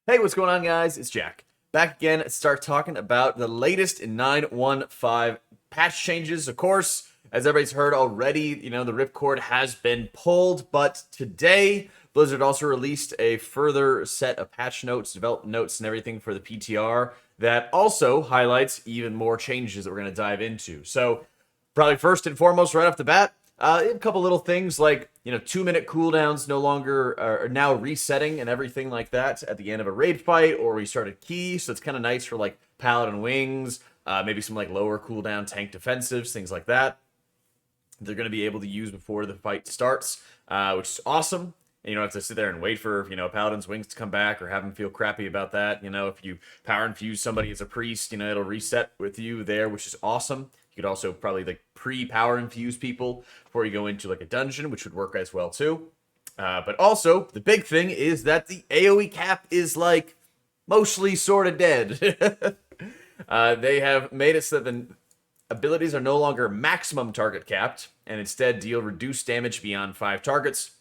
Hey, what's going on, guys? It's Jack. Back again to start talking about the latest in 9.1.5 patch changes. Of course, as everybody's heard already, the Ripcord has been pulled, but today, Blizzard also released a further set of patch notes, development notes, and everything for the PTR that also highlights even more changes that we're going to dive into. So, probably first and foremost, right off the bat, a couple little things like 2-minute cooldowns no longer are now resetting and everything like that at the end of a raid fight or restart a key. So it's kind of nice for like paladin wings, maybe some like lower cooldown tank defensives, things like that. They're going to be able to use before the fight starts, which is awesome. And you don't have to sit there and wait for, Paladin's wings to come back or have them feel crappy about that. If you power infuse somebody as a priest, it'll reset with you there, which is awesome. You could also probably like pre-power infuse people before you go into like a dungeon, which would work as well too. But also, the big thing is that the AoE cap is like mostly sort of dead. They have made it so that the abilities are no longer maximum target capped and instead deal reduced damage beyond 5 targets,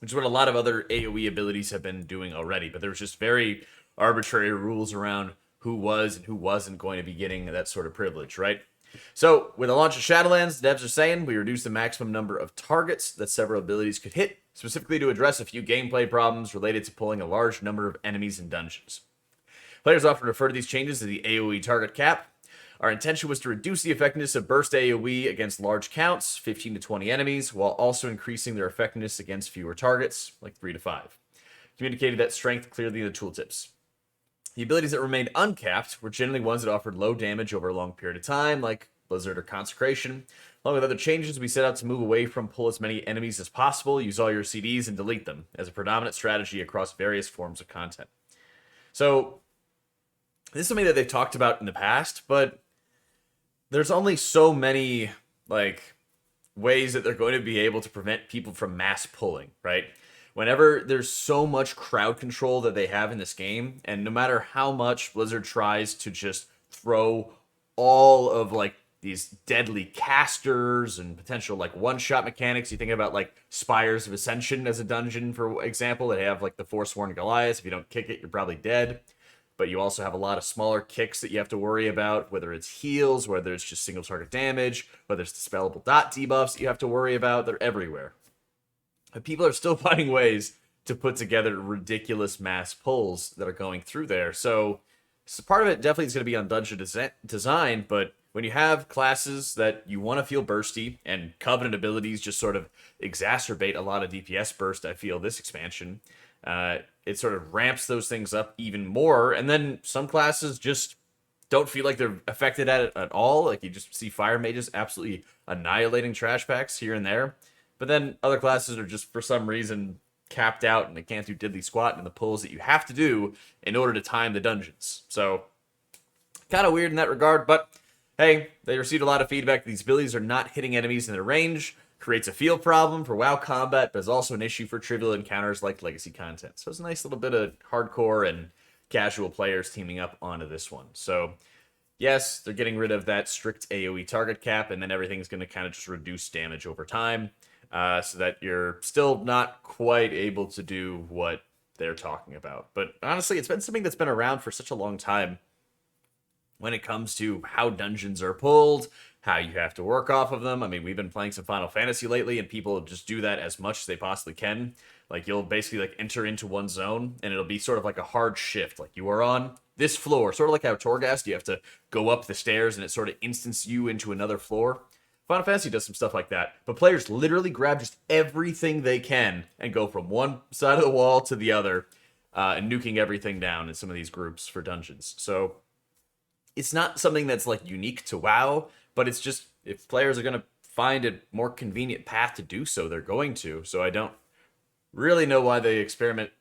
which is what a lot of other AoE abilities have been doing already. But there's just very arbitrary rules around who was and who wasn't going to be getting that sort of privilege, right? So, with the launch of Shadowlands, devs are saying we reduced the maximum number of targets that several abilities could hit, specifically to address a few gameplay problems related to pulling a large number of enemies in dungeons. Players often refer to these changes as the AoE target cap. Our intention was to reduce the effectiveness of burst AoE against large counts, 15 to 20 enemies, while also increasing their effectiveness against fewer targets, like 3 to 5. Communicated that strength clearly in the tooltips. The abilities that remained uncapped were generally ones that offered low damage over a long period of time, like Blizzard or Consecration. Along with other changes, we set out to move away from pull as many enemies as possible, use all your CDs, and delete them as a predominant strategy across various forms of content. So, this is something that they've talked about in the past, but there's only so many, ways that they're going to be able to prevent people from mass pulling, right? Whenever there's so much crowd control that they have in this game, and no matter how much Blizzard tries to just throw all of these deadly casters and potential one-shot mechanics, you think about Spires of Ascension as a dungeon, for example, that have the Forsworn Goliath. If you don't kick it, you're probably dead. But you also have a lot of smaller kicks that you have to worry about, whether it's heals, whether it's just single target damage, whether it's dispellable dot debuffs that you have to worry about. They're everywhere. People are still finding ways to put together ridiculous mass pulls that are going through there. So part of it definitely is going to be on dungeon design, but when you have classes that you want to feel bursty, and Covenant abilities just sort of exacerbate a lot of DPS burst, I feel, this expansion, it sort of ramps those things up even more. And then some classes just don't feel like they're affected at it at all. Like you just see fire mages absolutely annihilating trash packs here and there. But then other classes are just, for some reason, capped out and they can't do diddly squat in the pulls that you have to do in order to time the dungeons. So, kind of weird in that regard, but hey, they received a lot of feedback. These abilities are not hitting enemies in their range, creates a field problem for WoW combat, but is also an issue for trivial encounters like legacy content. So it's a nice little bit of hardcore and casual players teaming up onto this one. So, yes, they're getting rid of that strict AoE target cap, and then everything's going to kind of just reduce damage over time. So that you're still not quite able to do what they're talking about. But honestly, it's been something that's been around for such a long time when it comes to how dungeons are pulled, how you have to work off of them. I mean, we've been playing some Final Fantasy lately, and people just do that as much as they possibly can. You'll basically enter into one zone, and it'll be sort of like a hard shift. You are on this floor, sort of like how Torghast, you have to go up the stairs, and it sort of instants you into another floor. Final Fantasy does some stuff like that, but players literally grab just everything they can and go from one side of the wall to the other, and nuking everything down in some of these groups for dungeons. So it's not something that's unique to WoW, but it's just, if players are going to find a more convenient path to do so, they're going to. So I don't really know why the experiment,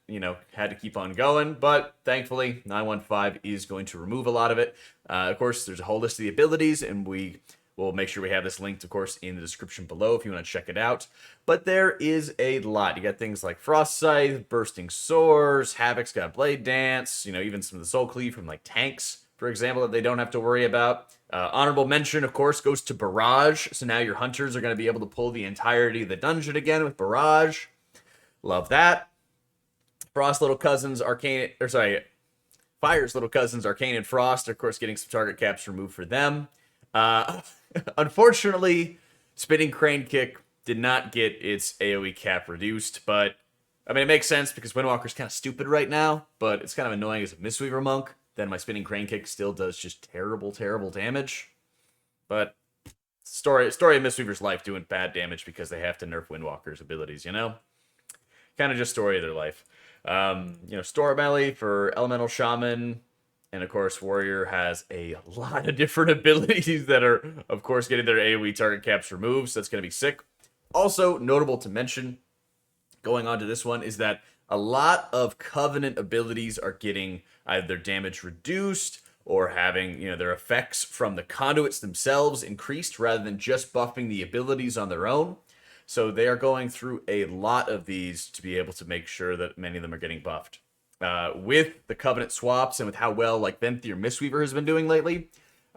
had to keep on going, but thankfully 9.1.5 is going to remove a lot of it. Of course, there's a whole list of the abilities, and we'll make sure we have this linked, of course, in the description below if you want to check it out. But there is a lot. You got things like Frost Scythe, Bursting Swords, Havoc's got Blade Dance, even some of the Soul Cleave from tanks, for example, that they don't have to worry about. Honorable mention, of course, goes to Barrage. So now your hunters are going to be able to pull the entirety of the dungeon again with Barrage. Love that. Frost little cousins, Arcane, or sorry, Fire's little cousins, Arcane and Frost, of course, getting some target caps removed for them. Uh, Unfortunately, Spinning Crane Kick did not get its AoE cap reduced, but I mean, it makes sense because Windwalker's kind of stupid right now, but it's kind of annoying as a Mistweaver monk. Then my Spinning Crane Kick still does just terrible, terrible damage. But story of Mistweaver's life doing bad damage because they have to nerf Windwalker's abilities, you know? Kind of just story of their life. Storm Melee for Elemental Shaman, and of course, Warrior has a lot of different abilities that are, of course, getting their AoE target caps removed, so that's going to be sick. Also, notable to mention, going on to this one, is that a lot of Covenant abilities are getting either their damage reduced or having, their effects from the conduits themselves increased rather than just buffing the abilities on their own. So they are going through a lot of these to be able to make sure that many of them are getting buffed. With the Covenant swaps and with how well like Venthyr Mistweaver has been doing lately,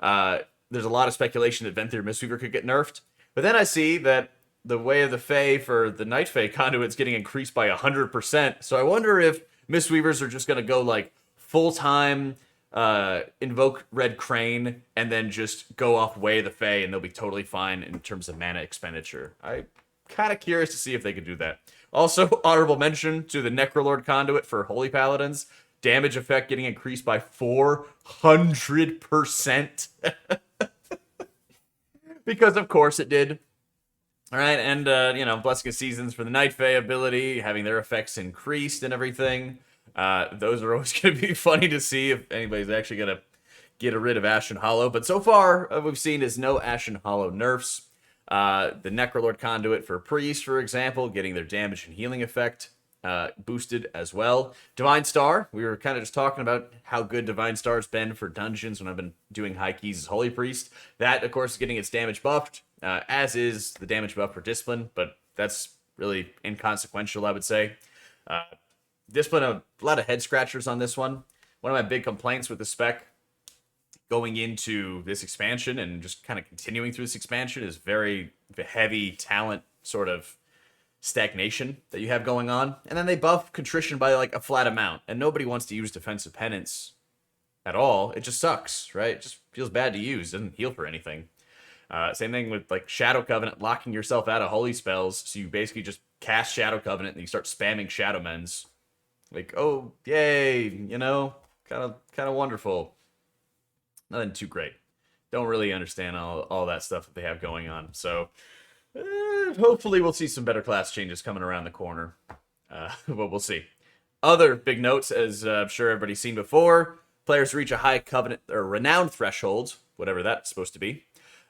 there's a lot of speculation that Venthyr Mistweaver could get nerfed. But then I see that the Way of the Fae for the Night Fae conduit's getting increased by 100%. So I wonder if Mistweavers are just going to go like full-time invoke Red Crane and then just go off Way of the Fae and they'll be totally fine in terms of mana expenditure. I'm kind of curious to see if they could do that. Also, honorable mention to the Necrolord conduit for Holy Paladins. Damage effect getting increased by 400%. Because of course it did. Alright, and, Blessing of Seasons for the Night Fae ability, having their effects increased and everything. Those are always going to be funny to see if anybody's actually going to get rid of Ashen Hollow. But so far, what we've seen is no Ashen Hollow nerfs. The Necrolord Conduit for Priest, for example, getting their damage and healing effect boosted as well. Divine Star, we were kind of just talking about how good Divine Star's been for dungeons when I've been doing high keys as Holy Priest. That, of course, is getting its damage buffed, as is the damage buff for Discipline, but that's really inconsequential, I would say. Discipline, a lot of head scratchers on this one. One of my big complaints with the spec going into this expansion and just kind of continuing through this expansion is very heavy talent sort of stagnation that you have going on. And then they buff Contrition by like a flat amount, and nobody wants to use Defensive Penance at all. It just sucks, right? It just feels bad to use. It doesn't heal for anything. Same thing with like Shadow Covenant, locking yourself out of holy spells, so you basically just cast Shadow Covenant and you start spamming Shadow Mends. Like, oh, yay, kind of wonderful. Nothing too great. Don't really understand all that stuff that they have going on. So, hopefully we'll see some better class changes coming around the corner. But we'll see. Other big notes, as I'm sure everybody's seen before, players reach a high Covenant or Renown threshold, whatever that's supposed to be,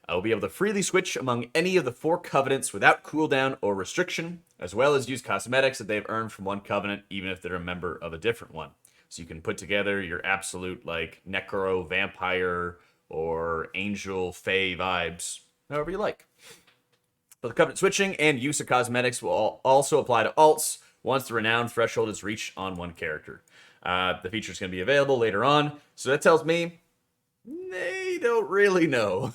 will be able to freely switch among any of the 4 Covenants without cooldown or restriction, as well as use cosmetics that they've earned from one Covenant, even if they're a member of a different one. So you can put together your absolute, like, Necro, Vampire, or Angel, Fae vibes, however you like. But the Covenant switching and use of cosmetics will also apply to alts once the Renown threshold is reached on one character. The feature is going to be available later on, so that tells me they don't really know.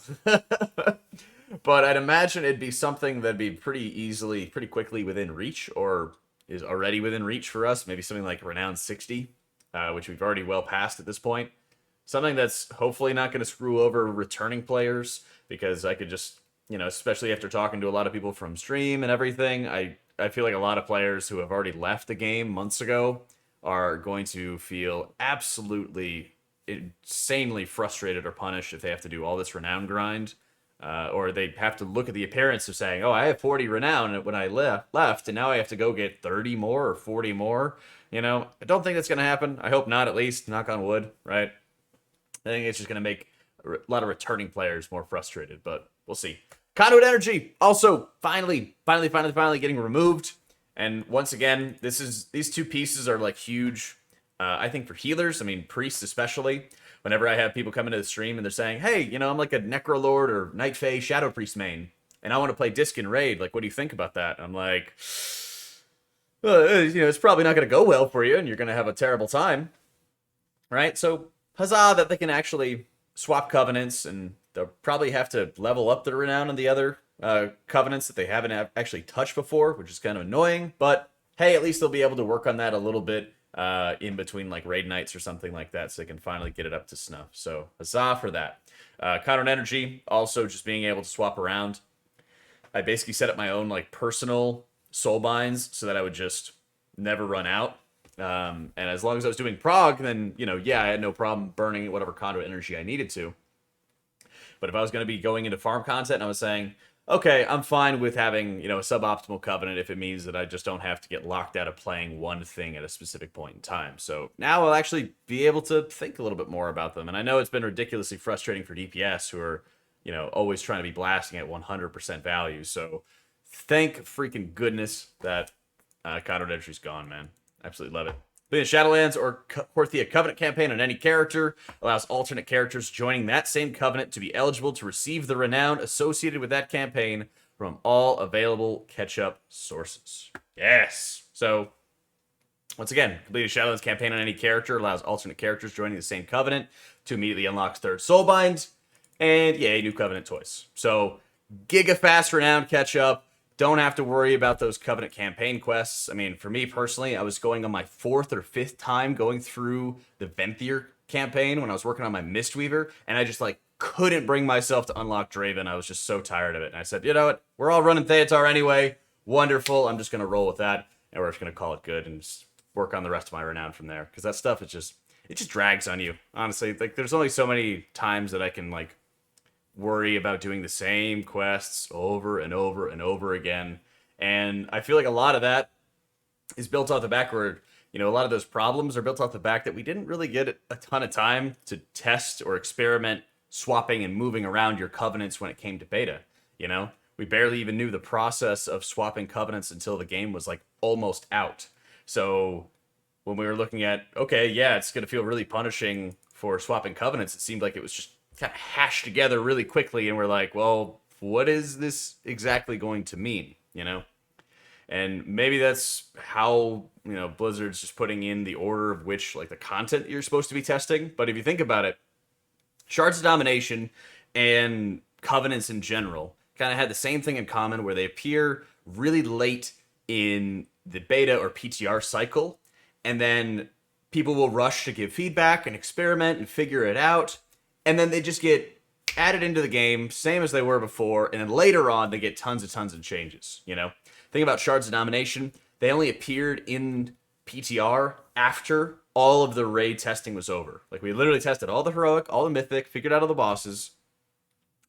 But I'd imagine it'd be something that'd be pretty quickly within reach, or is already within reach for us. Maybe something like Renown 60. Which we've already well passed at this point. Something that's hopefully not going to screw over returning players, because I could just, especially after talking to a lot of people from stream and everything, I feel like a lot of players who have already left the game months ago are going to feel absolutely insanely frustrated or punished if they have to do all this Renown grind. Or they have to look at the appearance of saying, oh, I have 40 Renown when I left, and now I have to go get 30 more or 40 more. I don't think that's going to happen. I hope not, at least. Knock on wood, right? I think it's just going to make a lot of returning players more frustrated, but we'll see. Conduit Energy, also finally getting removed. And once again, these two pieces are like huge, I think, for healers. I mean, priests especially. Whenever I have people come into the stream and they're saying, hey, I'm like a Necrolord or Night Fae Shadow Priest main, and I want to play Disc and Raid. Like, what do you think about that? I'm like, well, it's probably not going to go well for you, and you're going to have a terrible time, right? So, huzzah that they can actually swap Covenants, and they'll probably have to level up the Renown and the other Covenants that they haven't actually touched before, which is kind of annoying. But, hey, at least they'll be able to work on that a little bit in between like raid nights or something like that, so they can finally get it up to snuff. So huzzah for that. Counter energy, also just being able to swap around. I basically set up my own like personal soul binds so that I would just never run out. And as long as I was doing prog, then, you know, yeah, I had no problem burning whatever conduit energy I needed to. But if I was going to be going into farm content and I was saying, okay, I'm fine with having, you know, a suboptimal covenant if it means that I just don't have to get locked out of playing one thing at a specific point in time. So now I'll actually be able to think a little bit more about them. And I know it's been ridiculously frustrating for DPS who are, you know, always trying to be blasting at 100% value. So thank freaking goodness that conduit energy's gone, man. Absolutely love it. Playing Shadowlands or Korthia Covenant campaign on any character allows alternate characters joining that same covenant to be eligible to receive the renown associated with that campaign from all available catch-up sources. Yes! So, once again, completing a Shadowlands campaign on any character allows alternate characters joining the same covenant to immediately unlock third soulbind, and yay, new covenant toys. So, giga fast renown catch-up. Don't have to worry about those Covenant campaign quests. I mean, for me personally, I was going on my 4th or 5th time going through the Venthyr campaign when I was working on my Mistweaver, and I just, like, couldn't bring myself to unlock Draven. I was just so tired of it. And I said, you know what? We're all running Theatar anyway. Wonderful. I'm just going to roll with that, and we're just going to call it good and just work on the rest of my renown from there. Because that stuff is just, it just drags on you. Honestly, like, there's only so many times that I can, like, worry about doing the same quests over and over and over again. And I feel like a lot of that is built off the back where, you know, a lot of those problems are built off the back that we didn't really get a ton of time to test or experiment swapping and moving around your covenants when it came to beta. You know, we barely even knew the process of swapping covenants until the game was like almost out. So when we were looking at, okay, yeah, it's going to feel really punishing for swapping covenants, it seemed like it was just kind of hashed together really quickly, and we're like, well, what is this exactly going to mean, you know? And maybe that's how, you know, Blizzard's just putting in the order of which, like, the content you're supposed to be testing. But if you think about it, Shards of Domination and Covenants in general kind of had the same thing in common, where they appear really late in the beta or PTR cycle, and then people will rush to give feedback and experiment and figure it out. And then they just get added into the game, same as they were before, and then later on, they get tons of changes, you know? Think about Shards of Domination. They only appeared in PTR after all of the raid testing was over. Like, we literally tested all the Heroic, all the Mythic, figured out all the bosses,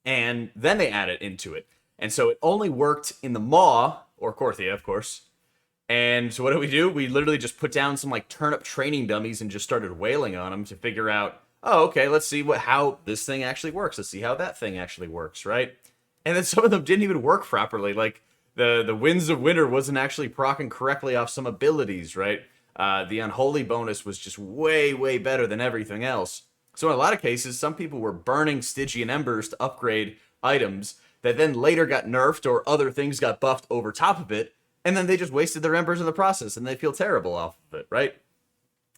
and then they added into it. And so it only worked in the Maw, or Korthia, of course. And so what do? We literally just put down some, like, turnip training dummies and just started wailing on them to figure out, oh, okay, let's see how this thing actually works. Let's see how that thing actually works, right? And then some of them didn't even work properly. Like, the Winds of Winter wasn't actually proccing correctly off some abilities, right? The Unholy bonus was just way better than everything else. So in a lot of cases, some people were burning Stygian Embers to upgrade items that then later got nerfed or other things got buffed over top of it, and then they just wasted their Embers in the process, and they feel terrible off of it, right?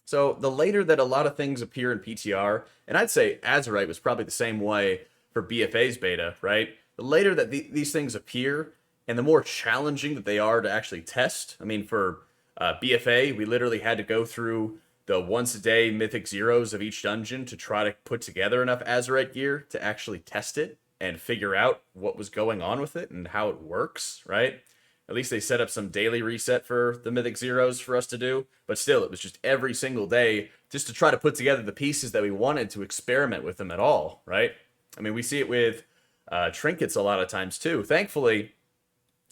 So the later that a lot of things appear in PTR, and I'd say Azerite was probably the same way for BFA's beta, right? The later that these things appear, and the more challenging that they are to actually test. I mean, for BFA, we literally had to go through the once-a-day Mythic Zeros of each dungeon to try to put together enough Azerite gear to actually test it and figure out what was going on with it and how it works, right? At least they set up some daily reset for the Mythic Zeros for us to do. But still, it was just every single day just to try to put together the pieces that we wanted to experiment with them at all, right? I mean, we see it with trinkets a lot of times too. Thankfully,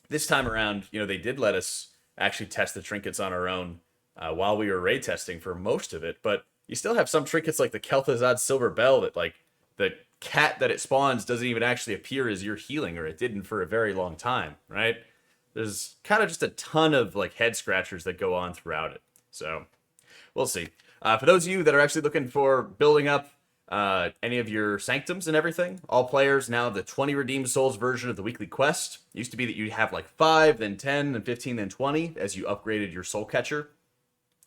this time around, you know, they did let us actually test the trinkets on our own while we were raid testing for most of it. But you still have some trinkets like the Kel'Thuzad Silver Bell that, like, the cat that it spawns doesn't even actually appear as you're healing, or it didn't for a very long time, right? There's kind of just a ton of, like, head scratchers that go on throughout it. So we'll see. For those of you that are actually looking for building up any of your Sanctums and everything, all players now have the 20 redeemed souls version of the weekly quest. It used to be that you'd have like 5, then 10, then 15, then 20 as you upgraded your soul catcher,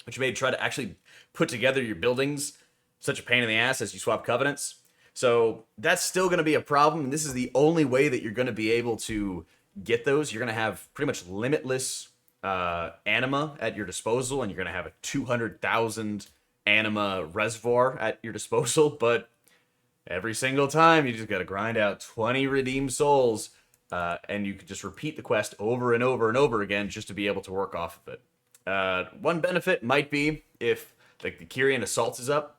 which made try to actually put together your buildings such a pain in the ass as you swap covenants. So that's still going to be a problem, and this is the only way that you're going to be able to get those. You're going to have pretty much limitless anima at your disposal, and you're going to have a 200,000 anima reservoir at your disposal, but every single time you just got to grind out 20 redeemed souls, and you can just repeat the quest over and over and over again just to be able to work off of it. One benefit might be if like the Kyrian assault is up,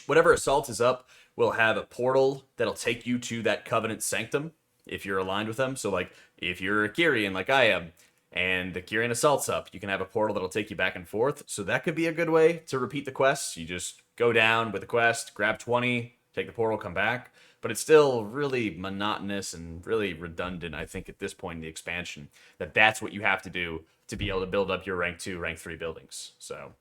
whatever assault is up will have a portal that'll take you to that Covenant Sanctum if you're aligned with them. So like if you're a Kyrian like I am, and the Kyrian assault's up, you can have a portal that'll take you back and forth. So that could be a good way to repeat the quests. You just go down with the quest, grab 20, take the portal, come back. But it's still really monotonous and really redundant, I think, at this point in the expansion, that's what you have to do to be able to build up your rank 2, rank 3 buildings. So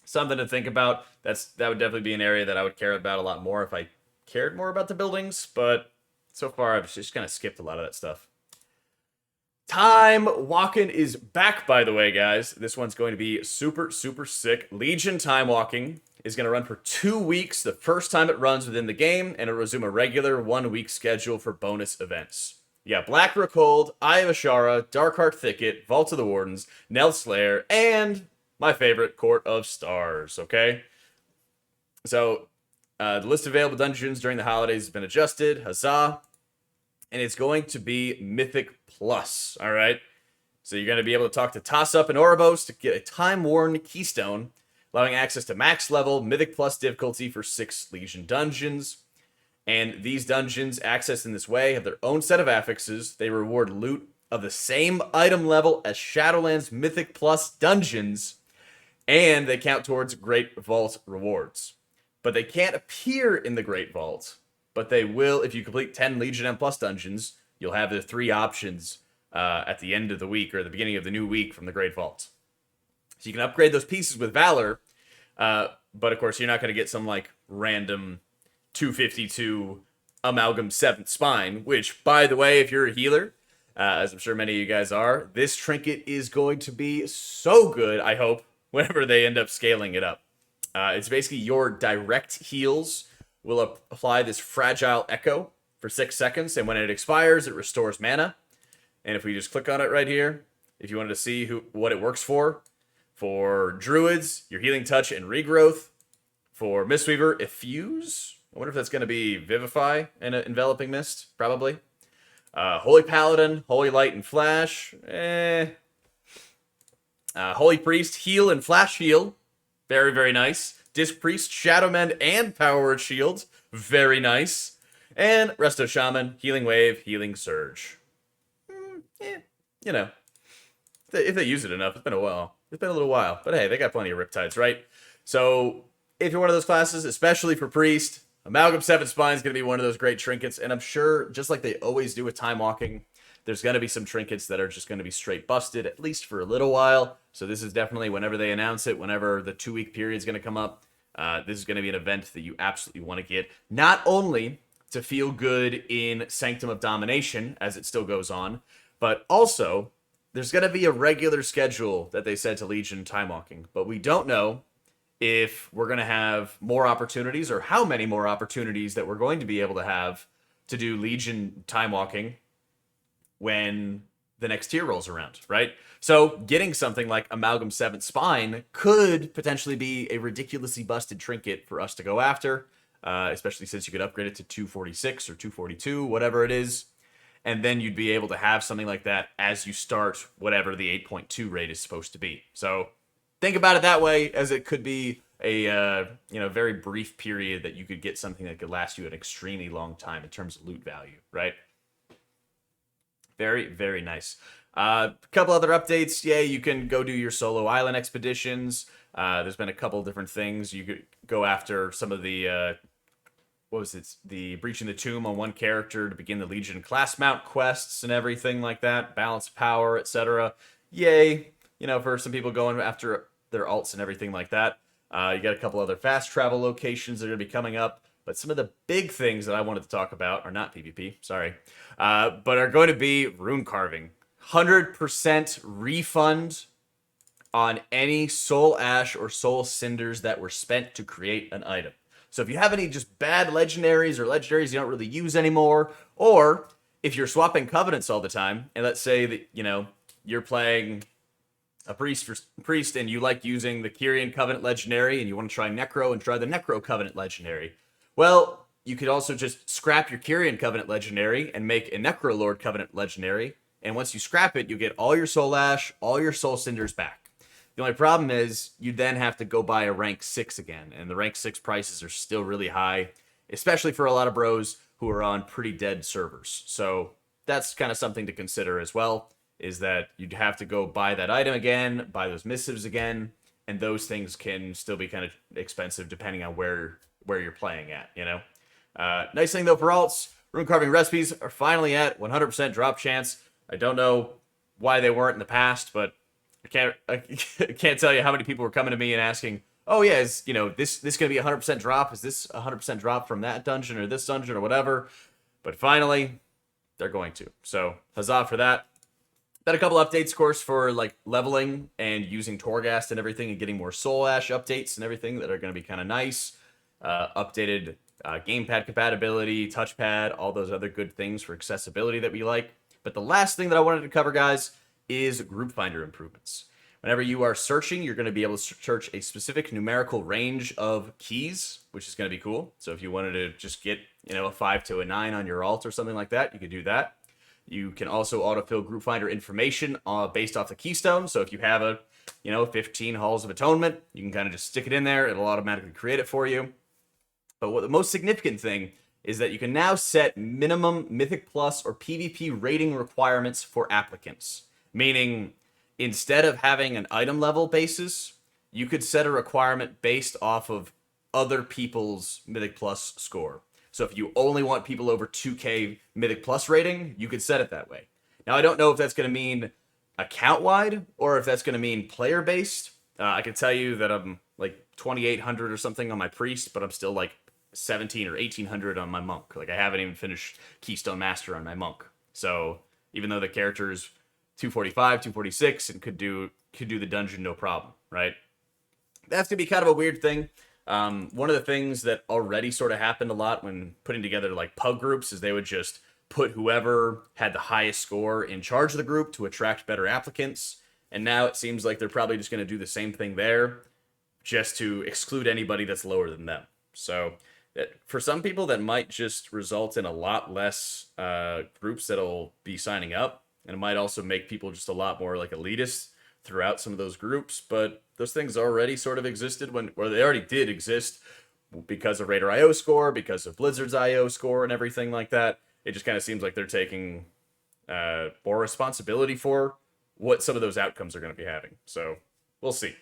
something to think about. That would definitely be an area that I would care about a lot more if I cared more about the buildings, but so far I've just kind of skipped a lot of that stuff. Timewalking is back, by the way, guys. This one's going to be super, super sick. Legion Timewalking is going to run for 2 weeks the first time it runs within the game, and it'll resume a regular 1-week schedule for bonus events. You got Ripcord Pulled, Eye of Ashara, Darkheart Thicket, Vault of the Wardens, Nel's Slayer, and my favorite, Court of Stars, okay? So, the list of available dungeons during the holidays has been adjusted, huzzah. And it's going to be Mythic Plus, all right? So you're going to be able to talk to Toss-Up and Ouroboros to get a time-worn keystone, allowing access to max level Mythic Plus difficulty for 6 Legion dungeons. And these dungeons, accessed in this way, have their own set of affixes. They reward loot of the same item level as Shadowlands Mythic Plus dungeons, and they count towards Great Vault rewards. But they can't appear in the Great Vault, but they will if you complete 10 Legion M Plus dungeons. You'll have the 3 options at the end of the week or the beginning of the new week from the Great Vault. So you can upgrade those pieces with Valor, but of course you're not going to get some like random 252 Amalgam 7th Spine, which, by the way, if you're a healer, as I'm sure many of you guys are, this trinket is going to be so good, I hope, whenever they end up scaling it up. It's basically your direct heals will apply this Fragile Echo for 6 seconds, and when it expires, it restores mana. And if we just click on it right here, if you wanted to see what it works for Druids, your Healing Touch and Regrowth. For Mistweaver, Effuse. I wonder if that's going to be Vivify and Enveloping Mist, probably. Holy Paladin, Holy Light and Flash. Holy Priest, Heal and Flash Heal. Very, very nice. Disc Priest, Shadow Mend, and Power Word Shield. Very nice. And Resto Shaman, Healing Wave, Healing Surge. You know, if they use it enough, it's been a while. It's been a little while. But hey, they got plenty of Riptides, right? So, if you're one of those classes, especially for Priest, Amalgam 7 Spine is going to be one of those great trinkets. And I'm sure, just like they always do with Timewalking, there's going to be some trinkets that are just going to be straight busted, at least for a little while. So this is definitely, whenever they announce it, whenever the 2-week period is going to come up, this is going to be an event that you absolutely want to get. Not only to feel good in Sanctum of Domination, as it still goes on, but also, there's going to be a regular schedule that they said to Legion Timewalking. But we don't know if we're going to have more opportunities or how many more opportunities that we're going to be able to have to do Legion Timewalking when the next tier rolls around, right? So getting something like Amalgam 7th Spine could potentially be a ridiculously busted trinket for us to go after, especially since you could upgrade it to 246 or 242, whatever it is. And then you'd be able to have something like that as you start whatever the 8.2 rate is supposed to be. So think about it that way, as it could be a very brief period that you could get something that could last you an extremely long time in terms of loot value, right? Very, very nice. A couple other updates. Yeah, you can go do your solo island expeditions. There's been a couple different things. You could go after some of the, the Breaching the Tomb on one character to begin the Legion class mount quests and everything like that. Balance power, etc. Yay. For some people going after their alts and everything like that. You got a couple other fast travel locations that are going to be coming up. But some of the big things that I wanted to talk about are not PvP, sorry, but are going to be rune carving. 100% refund on any soul ash or soul cinders that were spent to create an item. So if you have any just bad legendaries or legendaries you don't really use anymore, or if you're swapping covenants all the time, and let's say that, you're playing a priest and you like using the Kyrian Covenant Legendary and you want to try Necro and try the Necro Covenant Legendary, well, you could also just scrap your Kyrian Covenant Legendary and make a Necro Lord Covenant Legendary. And once you scrap it, you get all your Soul Ash, all your Soul Cinders back. The only problem is you then have to go buy a rank 6 again. And the rank 6 prices are still really high, especially for a lot of bros who are on pretty dead servers. So that's kind of something to consider as well, is that you'd have to go buy that item again, buy those missives again, and those things can still be kind of expensive depending on where you're playing at, you know? Nice thing though for alts, rune carving recipes are finally at 100% drop chance. I don't know why they weren't in the past, but I can't tell you how many people were coming to me and asking, oh yeah, is, you know, this going to be 100% drop? Is this 100% drop from that dungeon or this dungeon or whatever? But finally, they're going to. So huzzah for that. Then a couple updates, of course, for like leveling and using Torghast and everything and getting more Soul Ash updates and everything that are going to be kind of nice. Updated gamepad compatibility, touchpad, all those other good things for accessibility that we like. But the last thing that I wanted to cover, guys, is group finder improvements. Whenever you are searching, you're going to be able to search a specific numerical range of keys, which is going to be cool. So if you wanted to just get, you know, a 5 to a 9 on your alt or something like that, you could do that. You can also autofill group finder information based off the keystone. So if you have a, you know, 15 Halls of Atonement, you can kind of just stick it in there. It'll automatically create it for you. But what the most significant thing is that you can now set minimum Mythic Plus or PvP rating requirements for applicants. Meaning, instead of having an item level basis, you could set a requirement based off of other people's Mythic Plus score. So if you only want people over 2k Mythic Plus rating, you could set it that way. Now, I don't know if that's going to mean account-wide or if that's going to mean player-based. I can tell you that I'm like 2,800 or something on my priest, but I'm still like 17 or 1,800 on my monk. Like, I haven't even finished Keystone Master on my monk. So even though the character is 245, 246, and could do the dungeon no problem, right? That's gonna be kind of a weird thing. One of the things that already sort of happened a lot when putting together like pug groups is they would just put whoever had the highest score in charge of the group to attract better applicants. And now it seems like they're probably just going to do the same thing there, just to exclude anybody that's lower than them. So for some people, that might just result in a lot less groups that'll be signing up. And it might also make people just a lot more like elitist throughout some of those groups. But those things already sort of existed or they already did exist because of Raider IO score, because of Blizzard's IO score and everything like that. It just kind of seems like they're taking more responsibility for what some of those outcomes are going to be having. So we'll see.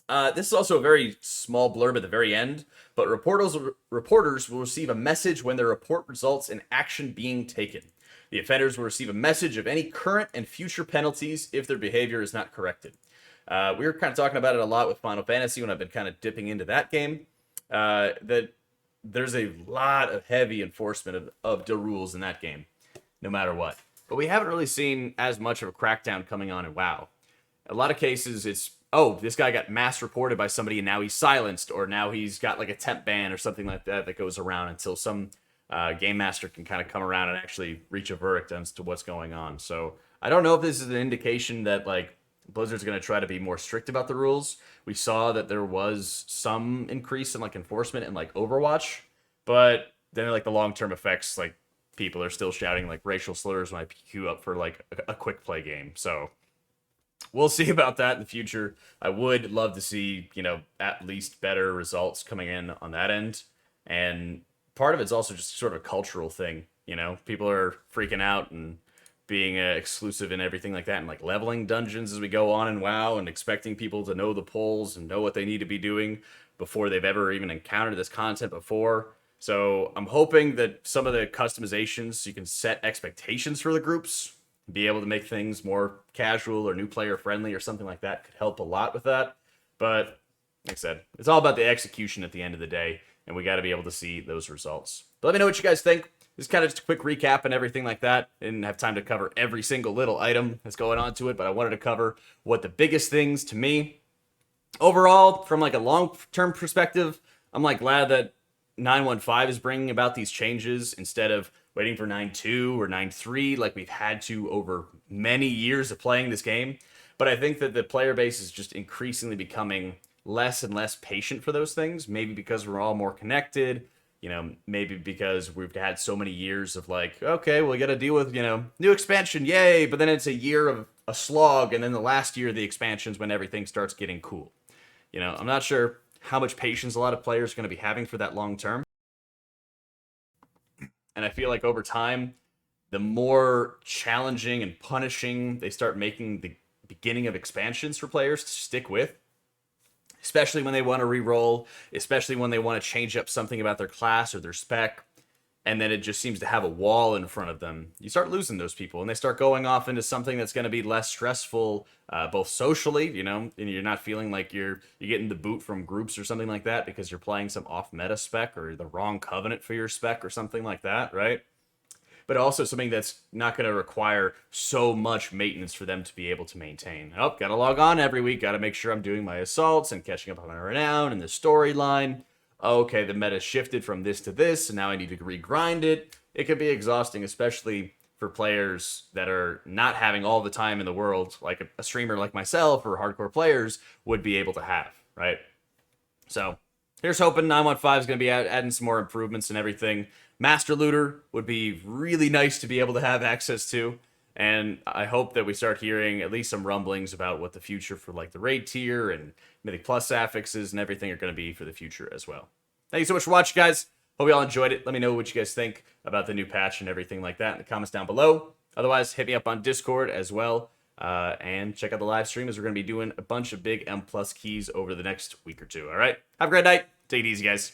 This is also a very small blurb at the very end, but reporters will receive a message when their report results in action being taken. The offenders will receive a message of any current and future penalties if their behavior is not corrected. We were kind of talking about it a lot with Final Fantasy when I've been kind of dipping into that game, that there's a lot of heavy enforcement of the rules in that game, no matter what. But we haven't really seen as much of a crackdown coming on in WoW. A lot of cases, it's, oh, this guy got mass reported by somebody and now he's silenced, or now he's got like a temp ban or something like that that goes around until some game master can kind of come around and actually reach a verdict as to what's going on. So I don't know if this is an indication that like Blizzard's going to try to be more strict about the rules. We saw that there was some increase in like enforcement in like Overwatch, but then like the long-term effects, like people are still shouting like racial slurs when I queue up for like a quick play game. So we'll see about that in the future. I would love to see, you know, at least better results coming in on that end. And part of it's also just sort of a cultural thing, you know, people are freaking out and being exclusive and everything like that, and like leveling dungeons as we go on in WoW and expecting people to know the polls and know what they need to be doing before they've ever even encountered this content before. So I'm hoping that some of the customizations, you can set expectations for the groups, be able to make things more casual or new player friendly or something like that could help a lot with that. But like I said, it's all about the execution at the end of the day, and we got to be able to see those results. But let me know what you guys think. This is kind of just a quick recap and everything like that. Didn't have time to cover every single little item that's going on to it, but I wanted to cover what the biggest things to me. Overall, from like a long-term perspective, I'm like glad that 915 is bringing about these changes instead of waiting for 9.2 or 9.3 like we've had to over many years of playing this game. But I think that the player base is just increasingly becoming less and less patient for those things. Maybe because we're all more connected. You know, maybe because we've had so many years of like, okay, well, we got to deal with, you know, new expansion, yay. But then it's a year of a slog. And then the last year of the expansions when everything starts getting cool. You know, I'm not sure how much patience a lot of players are going to be having for that long term. And I feel like over time, the more challenging and punishing they start making the beginning of expansions for players to stick with, especially when they want to re-roll, especially when they want to change up something about their class or their spec, and then it just seems to have a wall in front of them, you start losing those people, and they start going off into something that's going to be less stressful, both socially, you know, and you're not feeling like you're getting the boot from groups or something like that because you're playing some off-meta spec or the wrong covenant for your spec or something like that, right? But also something that's not going to require so much maintenance for them to be able to maintain. Oh, got to log on every week. Got to make sure I'm doing my assaults and catching up on my renown and the storyline. Okay, the meta shifted from this to this, and now I need to regrind it. It could be exhausting, especially for players that are not having all the time in the world, like a streamer like myself or hardcore players would be able to have, right? So here's hoping 915 is going to be adding some more improvements and everything. Master Looter would be really nice to be able to have access to. And I hope that we start hearing at least some rumblings about what the future for like the raid tier and Mythic Plus affixes and everything are going to be for the future as well. Thank you so much for watching, guys. Hope you all enjoyed it. Let me know what you guys think about the new patch and everything like that in the comments down below. Otherwise, hit me up on Discord as well. And check out the live stream as we're going to be doing a bunch of big M Plus keys over the next week or two. All right? Have a great night. Take it easy, guys.